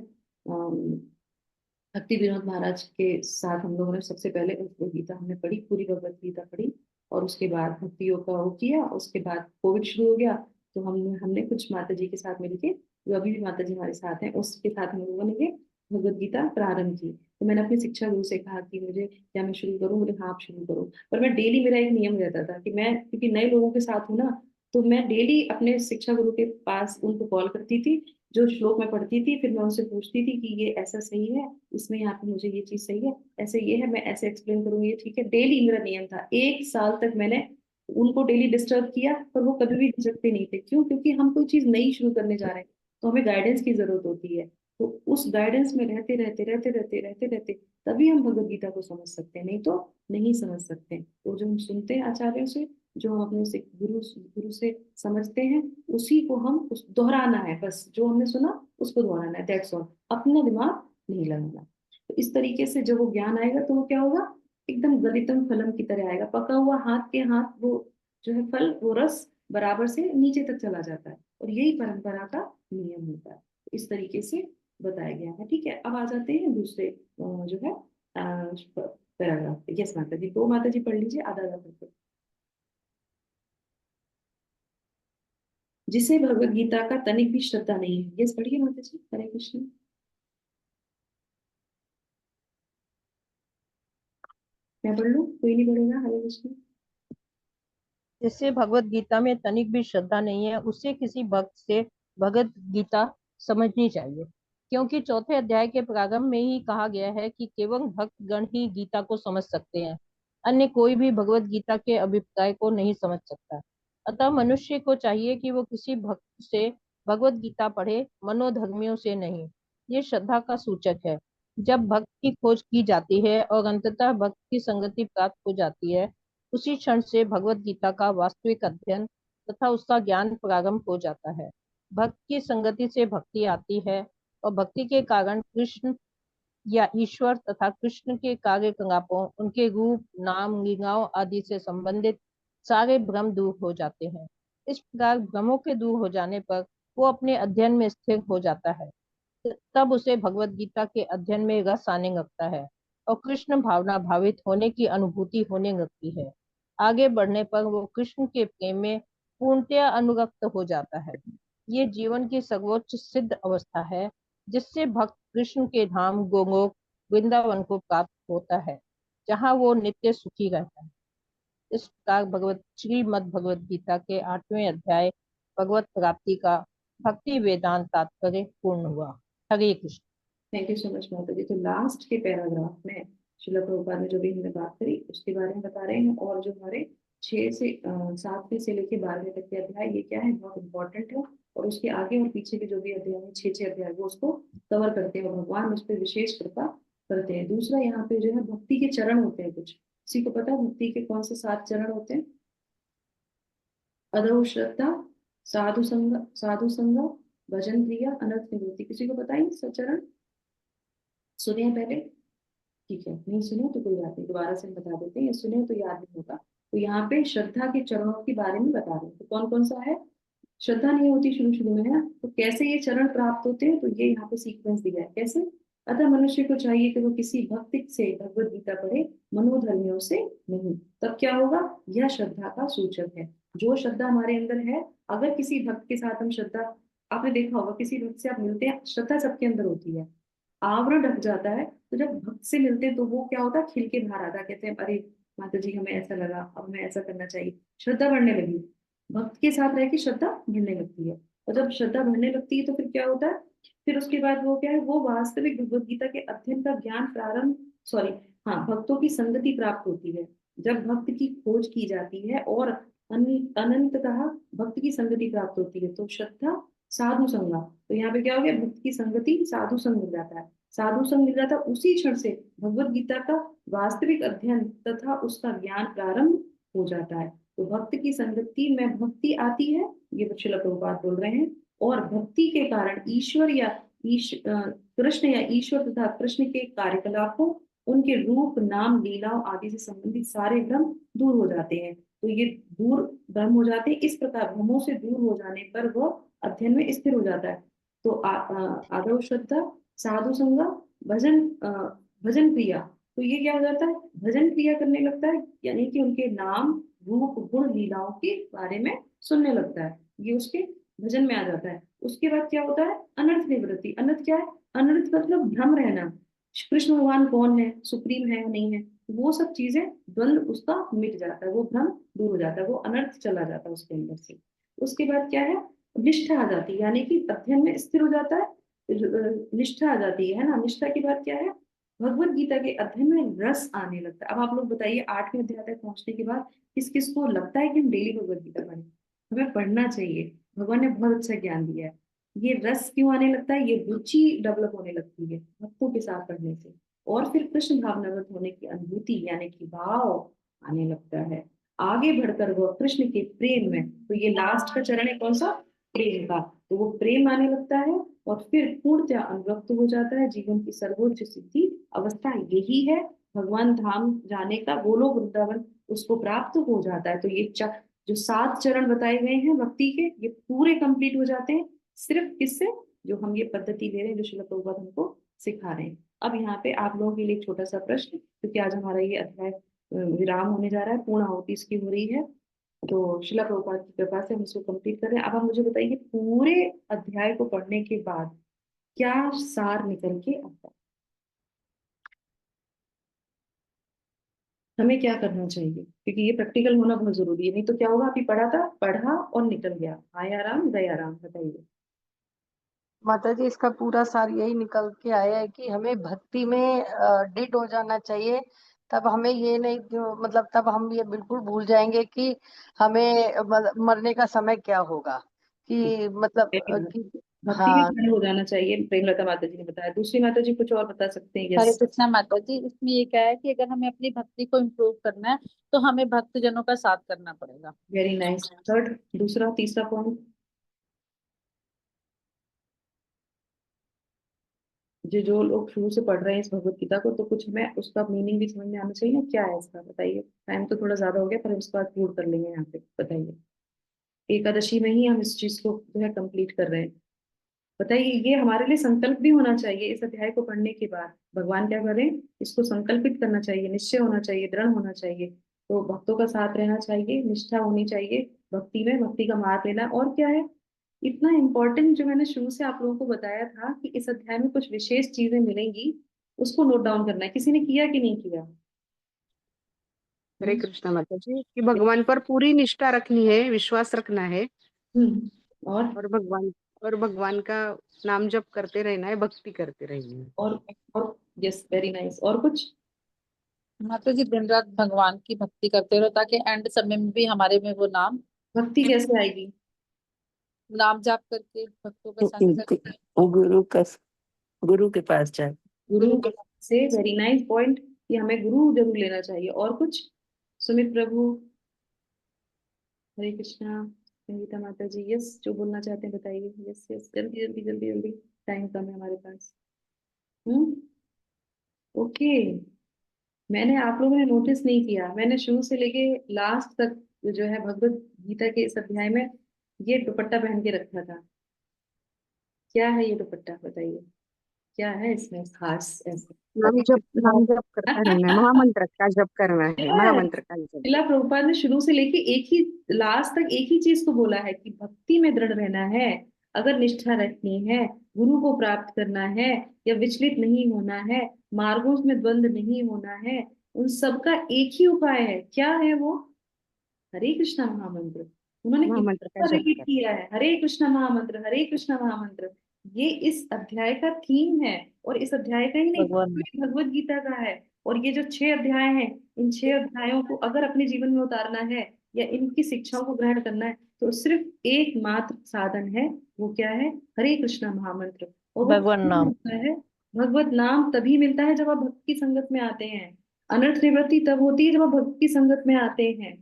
भक्ति विनोद महाराज के साथ हम लोगों ने सबसे पहले भगवत गीता हमने पढ़ी, पूरी भगवत गीता पढ़ी। और उसके बाद भक्ति योग का वो किया। उसके बाद कोविड शुरू हो गया, तो हमने हमने कुछ माता जी के साथ मिलके, जो अभी भी माता जी हमारे साथ हैं, उसके साथ हम लोगों ने ये भगवत गीता प्रारंभ की। तो मैंने अपनी शिक्षा गुरु से कहा कि मुझे, क्या मैं शुरू करूँ, बोले हाँ आप शुरू करो। पर मैं डेली, मेरा एक नियम रहता था कि मैं, क्योंकि नए लोगों के साथ हूँ ना, तो मैं डेली अपने शिक्षा गुरु के पास उनको कॉल करती थी, जो श्लोक में पढ़ती थी, फिर मैं उनसे पूछती थी कि ये ऐसा सही है, इसमें यहाँ पे मुझे ये चीज सही है, ऐसे ये है, मैं ऐसे एक्सप्लेन करूंगी, ये ठीक है। डेली मेरा नियम था। 1 साल तक मैंने उनको डेली डिस्टर्ब किया, पर वो कभी भी झिझकते नहीं थे। क्यों? क्योंकि हम कोई चीज नई शुरू करने जा रहे हैं, तो हमें गाइडेंस की जरूरत होती है। तो उस गाइडेंस में रहते रहते रहते रहते रहते रहते तभी हम भगवत गीता को समझ सकते हैं, नहीं तो नहीं समझ सकते। तो जो हम सुनते हैं आचार्यों से, जो हम अपने से गुरु से समझते हैं, उसी को हम उस दोहराना है, बस जो हमने सुना उसको दोहराना है, दैट्स ऑल। अपना दिमाग नहीं लगाना। तो इस तरीके से जब वो ज्ञान आएगा तो वो क्या होगा, एकदम गलितम फलम की तरह आएगा, पका हुआ हाथ के हाथ वो जो है फल, वो रस बराबर से नीचे तक चला जाता है, और यही परंपरा का नियम होता है। तो इस तरीके से बताया गया है। ठीक है, अब आ जाते हैं दूसरे जो है पैराग्राफ पे। यस माता जी, तो माता जी पढ़ लीजिए आधा आधा करके। जिसे भगवत गीता का तनिक भी श्रद्धा नहीं है। यस पढ़िए माता जी, हरे कृष्ण। मैं पढ़ लूं, कोई नहीं पढ़ेगा? हरे कृष्ण। जिससे भगवत गीता में तनिक भी श्रद्धा नहीं है, उसे किसी भक्त से भगवत गीता समझनी चाहिए, क्योंकि चौथे अध्याय के प्रारंभ में ही कहा गया है कि केवल भक्त गण ही गीता को समझ सकते हैं, अन्य कोई भी भगवत गीता के अभिप्राय को नहीं समझ सकता। अतः मनुष्य को चाहिए कि वो किसी भक्त से भगवत गीता पढ़े, मनोधर्मियों से नहीं। ये श्रद्धा का सूचक है। जब भक्त की खोज की जाती है और अंततः भक्त की संगति प्राप्त हो जाती है, उसी क्षण से भगवत गीता का वास्तविक अध्ययन तथा उसका ज्ञान प्रारंभ हो जाता है। भक्त की संगति से भक्ति आती है, और भक्ति के कारण कृष्ण या ईश्वर तथा कृष्ण के कार्यकलापों, उनके रूप, नाम, लीलाओं आदि से संबंधित सारे भ्रम दूर हो जाते हैं। इस प्रकार भ्रमों के दूर हो जाने पर वो अपने अध्ययन में स्थिर हो जाता है। तब उसे भगवत गीता के अध्ययन में रस आने लगता है और कृष्ण भावना भावित होने की अनुभूति होने लगती है। आगे बढ़ने पर वो कृष्ण के प्रेम में पूर्णतया अनुरक्त हो जाता है। ये जीवन की सर्वोच्च सिद्ध अवस्था है, जिससे भक्त कृष्ण के धाम गोलोक वृंदावन को प्राप्त होता है, जहाँ वो नित्य सुखी रहता है। इस प्रकार भगवत श्रीमद् भगवत गीता के 8वें अध्याय भगवत प्राप्ति का भक्ति वेदांत तात्पर्य पूर्ण हुआ। Hare Krishna. Thank you so much माता जी। तो लास्ट के पैराग्राफ में श्रील प्रभुपाद ने जो भी हमने बात करी उसके बारे में बता रहे हैं, और जो हमारे 6 से 7वें से लेके 12वें तक के अध्याय, ये क्या है, बहुत इंपॉर्टेंट है। और उसके आगे और पीछे के जो भी अध्याय है, 6 अध्याय, वो उसको कवर करते हैं, और भगवान उस पर विशेष कृपा करते हैं। दूसरा यहाँ पे जो है भक्ति के चरण होते हैं कुछ। किसी को पता है भक्ति के कौन से 7 चरण होते हैं? अदौ श्रद्धा, साधु संग, भजन क्रिया, अनर्थ निवृत्ति। किसी को पता है सचरण? सुने हैं पहले? ठीक है, नहीं सुने तो कोई बात नहीं, दोबारा से हम बता देते हैं, या सुने तो याद नहीं होगा। तो यहाँ पे श्रद्धा के चरणों के बारे में बता रहे हैं। तो कौन कौन सा है? श्रद्धा नहीं होती शुरू शुरू में, है ना? तो कैसे ये चरण प्राप्त होते हैं, तो ये यहाँ पे सीक्वेंस दिया है कैसे। अतः मनुष्य को चाहिए कि वो किसी भक्त से भगवत गीता पढ़े, मनोधर्मियों से नहीं। तब क्या होगा? यह श्रद्धा का सूचक है। जो श्रद्धा हमारे अंदर है, अगर किसी भक्त के साथ हम श्रद्धा, आपने देखा होगा किसी भक्त से आप मिलते हैं, श्रद्धा सबके अंदर होती है, आवरण ढक जाता है, तो जब भक्त से मिलते हैं तो वो क्या होता है, खिल के बाहर आता है। कहते हैं अरे माता जी हमें ऐसा लगा, अब हमें ऐसा करना चाहिए, श्रद्धा बढ़ने लगी। भक्त के साथ रह के श्रद्धा बढ़ने लगती है, और जब श्रद्धा बढ़ने लगती है तो फिर क्या होता है, फिर उसके बाद वो क्या है, वो वास्तविक भगवत गीता के अध्ययन का ज्ञान प्रारंभ, सॉरी, हाँ, भक्तों की संगति प्राप्त होती है। जब भक्त की खोज की जाती है और अनंततः भक्त की संगति प्राप्त होती है, तो श्रद्धा, साधु संग, तो यहाँ पे क्या हो गया, भक्त की संगति, साधु संग मिल जाता है। साधु संग मिल जाता है, उसी क्षण से भगवत गीता का वास्तविक अध्ययन तथा उसका ज्ञान प्रारंभ हो जाता है। तो भक्त की संगति में भक्ति आती है, ये श्रील प्रभुपाद बोल रहे हैं, और भक्ति के कारण ईश्वर या कृष्ण या ईश्वर तथा कृष्ण के कार्यकलापों, उनके रूप, नाम, लीलाओं आदि से संबंधित सारे भ्रम दूर हो जाते हैं। तो ये दूर भ्रम हो जाते हैं, इस प्रकार भ्रमों से दूर हो जाने पर वह अध्ययन में स्थिर हो जाता है। तो आदौ श्रद्धा, साधु संग, भजन क्रिया, तो ये क्या हो जाता है, भजन क्रिया करने लगता है, यानी कि उनके नाम, रूप, गुण, लीलाओं के बारे में सुनने लगता है, ये उसके भजन में आ जाता है। उसके बाद क्या होता है, अनर्थ निवृत्ति। अनर्थ क्या है? अनर्थ मतलब भ्रम रहना, कृष्ण भगवान कौन है, सुप्रीम है या नहीं है, वो सब चीजें, द्वंद्व उसका मिट जाता है, वो भ्रम दूर हो जाता है, वो अनर्थ चला जाता है उसके अंदर से। उसके बाद क्या है, निष्ठा आ जाती है, यानी कि अध्ययन में स्थिर हो जाता है, निष्ठा आ जाती है ना। निष्ठा की बात क्या है, भगवत गीता के अध्ययन में रस आने लगता है। अब आप लोग बताइए, 8वें अध्याय तक पहुंचने के बाद किस किस को लगता है कि हम डेली भगवत गीता पढ़ें? हमें पढ़ना चाहिए, भगवान ने बहुत अच्छा ज्ञान दिया है। ये रस क्यों आने लगता है, ये रुचि डेवलप होने लगती है भक्तों के साथ पढ़ने से, और फिर कृष्ण भावनावत होने की अनुभूति यानी कि भाव आने लगता है। आगे बढ़कर वह कृष्ण के प्रेम में, तो ये लास्ट का चरण है कौन सा, प्रेम का, तो वो प्रेम आने लगता है और फिर पूर्णतः अनुरक्त हो जाता है। जीवन की सर्वोच्च सिद्धि अवस्था यही है, भगवान धाम जाने का, गोलोक वृंदावन उसको प्राप्त हो जाता है। तो ये जो 7 चरण बताए गए हैं भक्ति के, ये पूरे कंप्लीट हो जाते हैं सिर्फ किससे, जो हम ये पद्धति ले रहे हैं, जो श्रील प्रभुपाद हमको सिखा रहे हैं। अब यहाँ पे आप लोगों के लिए एक छोटा सा प्रश्न, क्योंकि आज हमारा ये अध्याय विराम होने जा रहा है, पूर्ण आहुति इसकी हो रही है, तो श्रील प्रभुपाद की कृपा से हम इसको कंप्लीट कर रहे हैं। अब आप मुझे बताइए, पूरे अध्याय को पढ़ने के बाद क्या सार निकल के आता है, हमें क्या करना चाहिए, क्योंकि ये प्रैक्टिकल होना बहुत जरूरी है, नहीं तो क्या होगा, अभी पढ़ा था, पढ़ा और निकल गया, आया राम गया राम। बताइए। माता जी, इसका पूरा सार यही निकल के आया है कि हमें भक्ति में डिट हो जाना चाहिए। तब हमें ये नहीं, मतलब तब हम ये बिल्कुल भूल जाएंगे कि हमें मरने का समय क्या होगा, कि मतलब कि भक्ति में हाँ। खड़े हो जाना चाहिए, प्रेमलता माता जी ने बताया। दूसरी माता जी कुछ और बता सकते हैं? हरे यस। कृष्णा माता जी, इसमें ये क्या है कि अगर हमें अपनी भक्ति को इम्प्रूव करना है तो हमें भक्तजनों का साथ करना पड़ेगा। Very nice. थर्ड, दूसरा तीसरा पॉइंट, जो लोग शुरू से पढ़ रहे हैं इस भगवत गीता को, तो कुछ हमें उसका मीनिंग भी समझ में आना चाहिए ना, क्या है इसका, बताइए। टाइम तो थोड़ा ज्यादा हो गया, पर उसके बाद पूर्ण कर लेंगे यहाँ पे। बताइए, एकादशी में ही हम इस चीज को जो है कंप्लीट कर रहे हैं। बताइए, ये हमारे लिए संकल्प भी होना चाहिए, इस अध्याय को पढ़ने के बाद भगवान क्या करें, इसको संकल्पित करना चाहिए, निश्चय होना चाहिए, दृढ़ होना चाहिए। तो भक्तों का साथ रहना चाहिए, निष्ठा होनी चाहिए भक्ति में, भक्ति का मार्ग लेना। और क्या है इतना इम्पोर्टेंट, जो मैंने शुरू से आप लोगों को बताया था कि इस अध्याय में कुछ विशेष चीजें मिलेंगी, उसको नोट डाउन करना है। किसी ने किया कि नहीं किया? हरे कृष्णा माता जी, कि भगवान पर पूरी निष्ठा रखनी है, विश्वास रखना है, हम्म। और और भगवान का नाम जप करते रहना है, भक्ति करते रहनी है। और यस, वेरी नाइस। और कुछ? माता जी, दिन रात भगवान की भक्ति करते रहो ताकि एंड समय में भी हमारे में वो नाम भक्ति कैसे आएगी? नाम जाप करके, भक्तों का संग करके। वो गुरु के पास जाए। गुरु से, वेरी नाइस पॉइंट, कि हमें गुरु जरूर लेना चाहिए। और कुछ? सुमित प्रभु, हरे कृष्णा, संगीता माता जी, यस, जो बोलना चाहते हैं बताइए। यस यस, जल्दी जल्दी जल्दी जल्दी, टाइम कम है हमारे पास। हम्म। ओके। मैंने, आप लोगों ने नोटिस नहीं किया, मैंने शुरू से लेके लास्ट तक जो है भगवत गीता के इस अध्याय में ये दुपट्टा पहन के रखा था। क्या है ये दुपट्टा, बताइए, क्या है इसमें खास ऐसा? नाम जप करता रहना है, महामंत्र का जप करना है, महामंत्र का जप। शिला प्रभुपाद ने शुरू से लेके एक ही, लास्ट तक एक ही चीज को बोला है कि भक्ति में दृढ़ रहना है, अगर निष्ठा रखनी है, गुरु को प्राप्त करना है, या विचलित नहीं होना है, मार्गों में द्वंद नहीं होना है, उन सबका एक ही उपाय है। क्या है वो? हरे कृष्णा महामंत्र। उन्होंने महामंत्र कितना का जप रिपीट कर। किया है, हरे कृष्णा महामंत्र, हरे कृष्णा महामंत्र। ये इस अध्याय का थीम है, और इस अध्याय का ही नहीं, भगवान पूरी भगवत गीता का है। और ये जो 6 अध्याय हैं, इन 6 अध्यायों को अगर अपने जीवन में उतारना है या इनकी शिक्षाओं को ग्रहण करना है, तो सिर्फ एकमात्र साधन है, वो क्या है? हरे कृष्णा महामंत्र। और वो भगवान कब नाम। मिलता है? भगवत नाम तभी मिलता है जब आप भक्त की संगत में आते हैं। अनर्थ निवृत्ति तब होती है जब आप भक्त की संगत में आते हैं।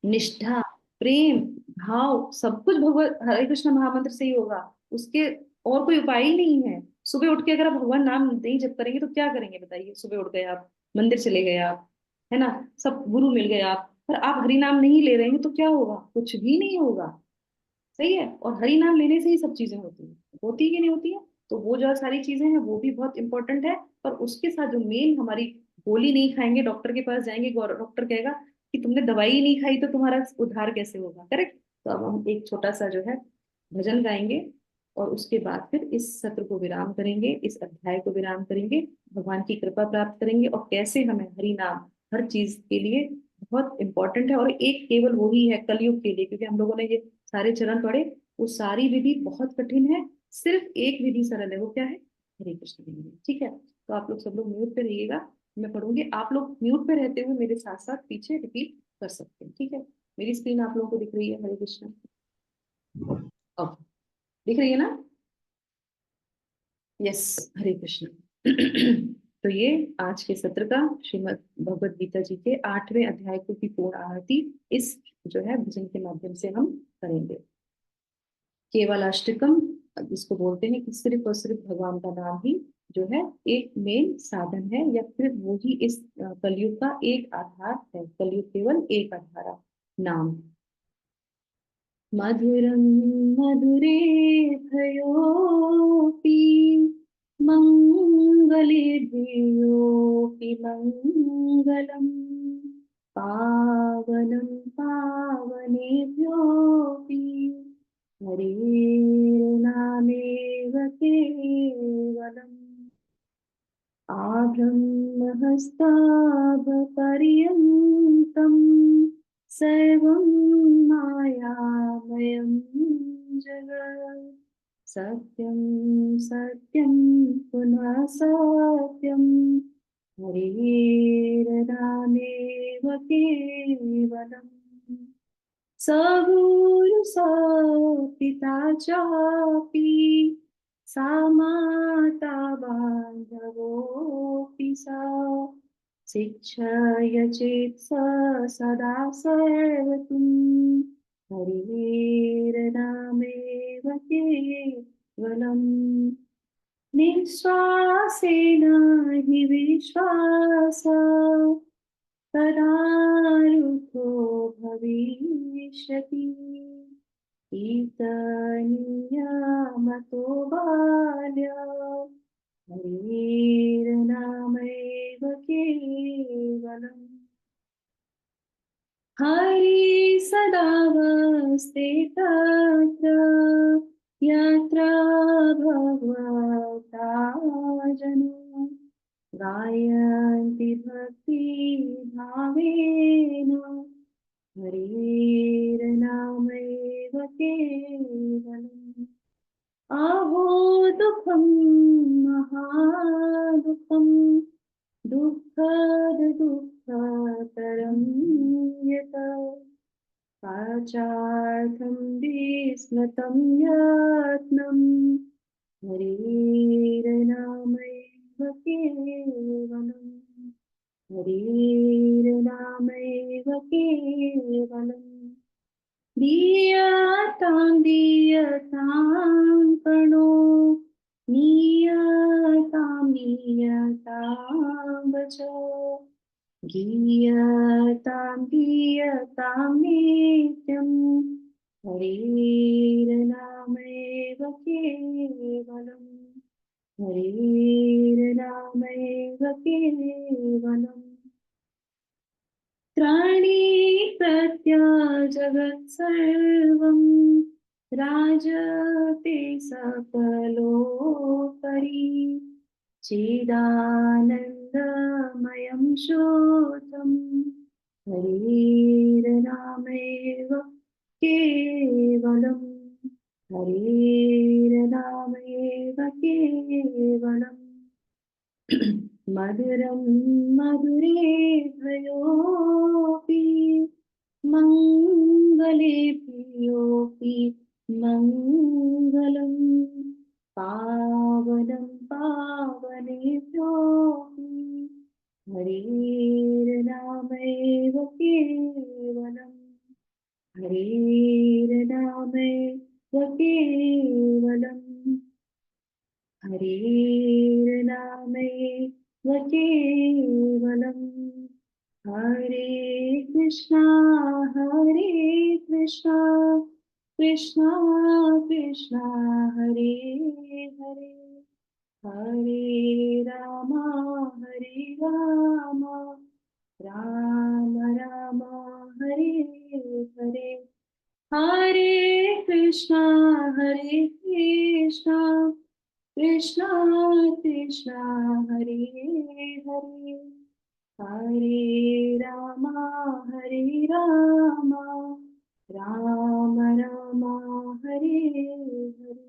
निष्ठा, प्रेम, भाव, सब कुछ भगवत हरे कृष्ण महामंत्र से ही होगा, उसके और कोई उपाय ही नहीं है। सुबह उठ के अगर आप भगवान नाम नहीं जप करेंगे तो क्या करेंगे, बताइए। सुबह उठ गए आप, मंदिर चले गए आप, है ना, सब गुरु मिल गए आप, पर आप हरि नाम नहीं ले रहे हैं तो क्या होगा? कुछ भी नहीं होगा। सही है। और हरि नाम लेने से ही सब चीजें होती है कि नहीं होती है? तो वो जो सारी चीजें हैं वो भी बहुत इंपॉर्टेंट है, पर उसके साथ जो मेन हमारी, गोली नहीं खाएंगे, डॉक्टर के पास जाएंगे, डॉक्टर कहेगा कि तुमने दवाई ही नहीं खाई तो तुम्हारा उद्धार कैसे होगा, करेक्ट? तो अब हम एक छोटा सा जो है भजन गाएंगे, और उसके बाद फिर इस सत्र को विराम करेंगे, इस अध्याय को विराम करेंगे, भगवान की कृपा प्राप्त करेंगे, और कैसे हमें हरि नाम हर चीज के लिए बहुत इंपॉर्टेंट है। और एक केवल वही है कलयुग के लिए, क्योंकि हम लोगों ने ये सारे चरण पढ़े, वो सारी विधि बहुत कठिन है, सिर्फ एक विधि सरल है, वो क्या है? हरे कृष्ण विधि। ठीक है, तो आप लोग सब लोग म्यूट पे रहिएगा, मैं पढ़ूंगी, आप लोग म्यूट पे रहते हुए मेरे साथ साथ पीछे रिपीट कर सकते हैं। ठीक है, मेरी स्क्रीन आप लोगों को दिख रही है? हरे कृष्ण। अब दिख रही है ना? यस, हरे कृष्ण। तो ये आज के सत्र का श्रीमद् भगवद गीता जी के 8वें अध्याय को की पूर्ण आरती इस जो है भजन के माध्यम से हम करेंगे। केवल अष्टकम जिसको बोलते हैं कि सिर्फ और सिर्फ भगवान का नाम ही जो है एक मेन साधन है, या फिर वो ही इस कलयुग का एक आधार है। कलयुग केवल एक आधार है, नाम। मधुरं मधुरे भयोऽपि मङ्गलेभ्योऽपि मङ्गलम् पावनं पावनेभ्योऽपि हरेर्नामेव केवलम् आब्रह्महस्ताभपर्यन्तम् सर्वं मायामयं जगत् सत्यं सत्यं पुनः सत्यं हरेर्नामेव केवलम् स गुरु स पिता चापि सा माता बान्धवोऽपि सा शिक्षय चेत् सदा सर्वतुं हरेर्नामेव केवलम् निःश्वासेन हि विश्वास तदारुथो भविष्यति कीर्तनीयमतो बाल्य हरेर्नामैव केवलम् हरि सदा वस्ते तत्र यत्र भगवता जना गायन्ति भक्ति भावेन हरेर्नामैव केवलम् अहो दुःखं महादुःखं दुःखतरं यत् पाचार्थं विस्मृतं यत्नं हरेर्नामैव केवलम् हरेर्नामैव केवलम् दीयतां दीयतां प्रणो नीयतां वचो गीयतां गीयतां नित्यं हरेर्नामैव केवलम् हरेर्नामैव केवलम् त्राणी प्रत्या जगत् सर्वं राजते सकलोपरि चिदानन्दमयं शुद्धं हरेर्नामैव केवलम् हरेर्नामैव केवलम् मधुरं मधुरेभ्योऽपि मङ्गलेभ्योऽपि मङ्गलम् पावनं पावनेभ्योऽपि हरेर्नामैव केवलम् हरेर्नामैव केवलम् हरेर्नामैव केवलम् हरे कृष्णा कृष्णा कृष्णा हरे हरे हरे राम राम राम हरे हरे हरे कृष्णा कृष्णा कृष्णा हरे हरे हरे राम राम राम हरे हरे।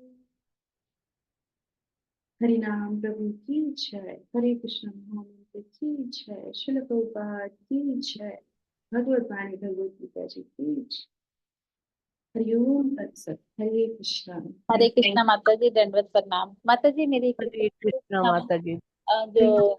हरि नाम प्रभु की जय। हरे कृष्ण महामंत्र की जय। श्रील प्रभुपाद की जय। भगवत वाणी भगवत गीता जी की जय। हरिओम तत्सत। हरे कृष्णा। हरे कृष्णा माता जी, दंडवत प्रणाम। माता जी मेरी एक हरे कृष्णा हम, माता जी। जो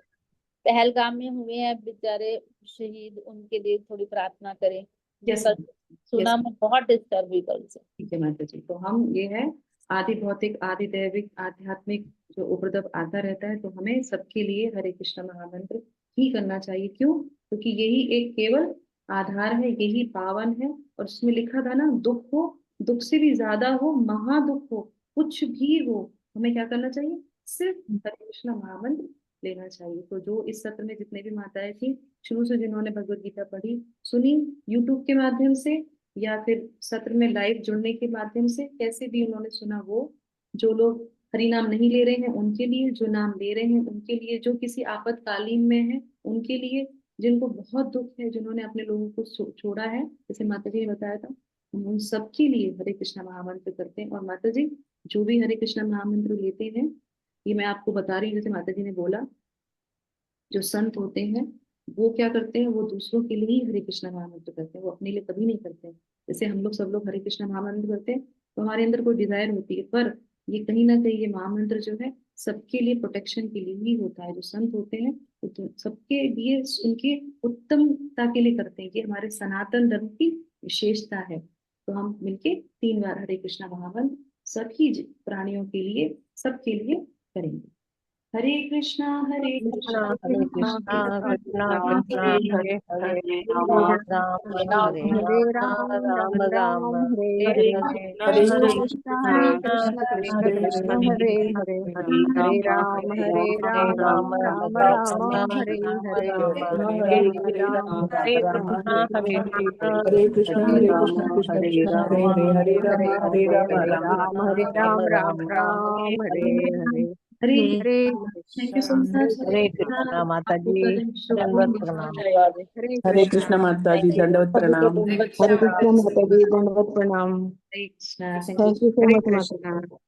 पहलगाम में हुए हैं बेचारे शहीद, उनके लिए थोड़ी प्रार्थना करें। Yes, कल ma'am. सुना, Yes. मैं बहुत डिस्टर्ब हुई कल से। ठीक है माता जी। तो हम ये है आदि भौतिक, आदि दैविक, आध्यात्मिक जो उपद्रव आता रहता है, तो हमें सबके लिए हरे कृष्ण महामंत्र ही करना चाहिए। क्यों? क्योंकि यही एक केवल आधार है, यही पावन है। और उसमें लिखा था ना, दुख हो, दुख से भी ज्यादा हो, महादुख हो, कुछ भी हो, हमें क्या करना चाहिए? सिर्फ हरे कृष्ण महामंत्र लेना चाहिए। तो जो इस सत्र में जितने भी माताएं थी, शुरू से जिन्होंने भगवत गीता पढ़ी, सुनी, यूट्यूब के माध्यम से या फिर सत्र में लाइव जुड़ने के माध्यम से, कैसे भी उन्होंने सुना, वो जो लोग हरि नाम नहीं ले रहे हैं उनके लिए, जो नाम ले रहे हैं उनके लिए, जो किसी आपातकालीन में है उनके लिए, जिनको बहुत दुख है, जिन्होंने अपने लोगों को छोड़ा है, जैसे माता जी ने बताया था, हम उन सबके लिए हरे कृष्णा महामंत्र करते हैं। और माता जी जो भी हरे कृष्णा महामंत्र लेते हैं, ये मैं आपको बता रही हूँ, जैसे माता जी ने बोला, जो संत होते हैं वो क्या करते हैं, वो दूसरों के लिए ही हरे कृष्णा महामंत्र करते हैं, वो अपने लिए कभी नहीं करते हैं। जैसे हम लोग सब लोग हरे कृष्णा महामंत्र करते हैं तो हमारे अंदर कोई डिजायर होती है, पर ये कहीं ना कहीं ये महामंत्र जो है सबके लिए प्रोटेक्शन के लिए ही होता है। जो संत होते हैं वो तो सबके लिए, उनके उत्तमता के लिए करते हैं। ये हमारे सनातन धर्म की विशेषता है। तो हम मिलके 3 बार हरे कृष्णा महामंत्र सभी प्राणियों के लिए, सबके लिए करेंगे। हरे कृष्णा हरे कृष्णा कृष्णा हरे कृष्णा कृष्णा कृष्णा हरे हरे राम राम हरे हरे राम राम राम राम राम राम हरे हरे हरे हरे हरे कृष्ण कृष्ण कृष्ण हरे हरे हरे राम राम राम राम राम हरे हरे हरे हरे राम हरे कृष्णा हरे कृष्णा हरे कृष्णा हरे हरे राम कृष्णा कृष्ण हरे कृष्ण राम हरे हरे हरे राम हरे हरे हरे Ram Hare Ram Ram Hare Ram Ram Ram Ram Hare Hare Hare Hare thank you so much. Hare Krishna माता जी, दंडवत प्रणाम। हरे हरे कृष्णा कृष्ण माता जी, दंडवत प्रणाम। हरे हरे कृष्णा माता जी दंडवत प्रणाम। Krishna. Thank you so Hare much माता जी। कृष्णा।